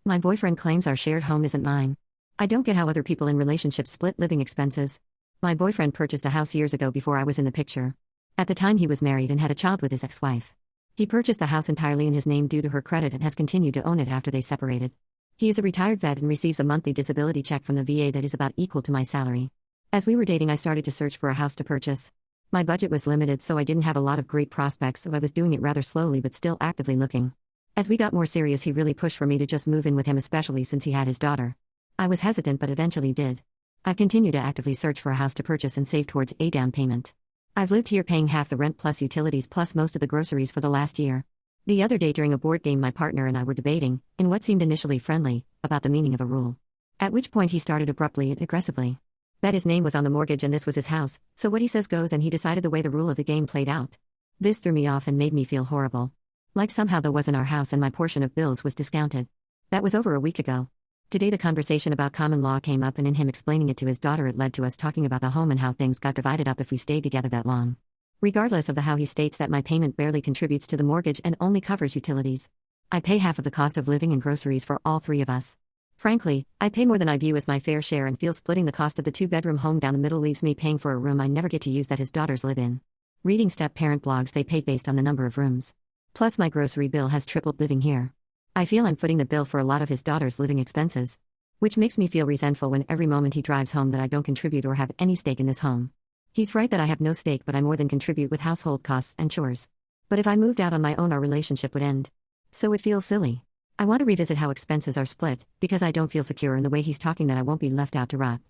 My boyfriend claims our shared home isn't mine. I don't get how other people in relationships split living expenses. My boyfriend purchased a house years ago before I was in the picture. At the time he was married and had a child with his ex-wife. He purchased the house entirely in his name due to her credit and has continued to own it after they separated. He is a retired vet and receives a monthly disability check from the VA that is about equal to my salary. As we were dating, I started to search for a house to purchase. My budget was limited, so I didn't have a lot of great prospects, so I was doing it rather slowly but still actively looking. As we got more serious, he really pushed for me to just move in with him, especially since he had his daughter. I was hesitant but eventually did. I've continued to actively search for a house to purchase and save towards a down payment. I've lived here paying half the rent plus utilities plus most of the groceries for the last year. The other day during a board game, my partner and I were debating, in what seemed initially friendly, about the meaning of a rule. At which point he started abruptly and aggressively. That his name was on the mortgage and this was his house, so what he says goes, and he decided the way the rule of the game played out. This threw me off and made me feel horrible. Like somehow that wasn't our house and my portion of bills was discounted. That was over a week ago. Today the conversation about common law came up, and in him explaining it to his daughter, it led to us talking about the home and how things got divided up if we stayed together that long. Regardless of how he states that my payment barely contributes to the mortgage and only covers utilities. I pay half of the cost of living and groceries for all three of us. Frankly, I pay more than I view as my fair share and feel splitting the cost of the two-bedroom home down the middle leaves me paying for a room I never get to use that his daughters live in. Reading step-parent blogs, they pay based on the number of rooms. Plus my grocery bill has tripled living here. I feel I'm footing the bill for a lot of his daughter's living expenses. Which makes me feel resentful when every moment he drives home that I don't contribute or have any stake in this home. He's right that I have no stake, but I more than contribute with household costs and chores. But if I moved out on my own, our relationship would end. So it feels silly. I want to revisit how expenses are split, because I don't feel secure in the way he's talking that I won't be left out to rot.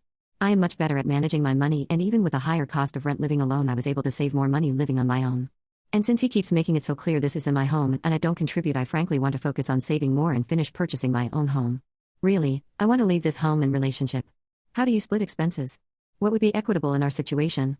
I am much better at managing my money, and even with a higher cost of rent living alone, I was able to save more money living on my own. And since he keeps making it so clear this isn't my home and I don't contribute, I frankly want to focus on saving more and finish purchasing my own home. Really, I want to leave this home and relationship. How do you split expenses? What would be equitable in our situation?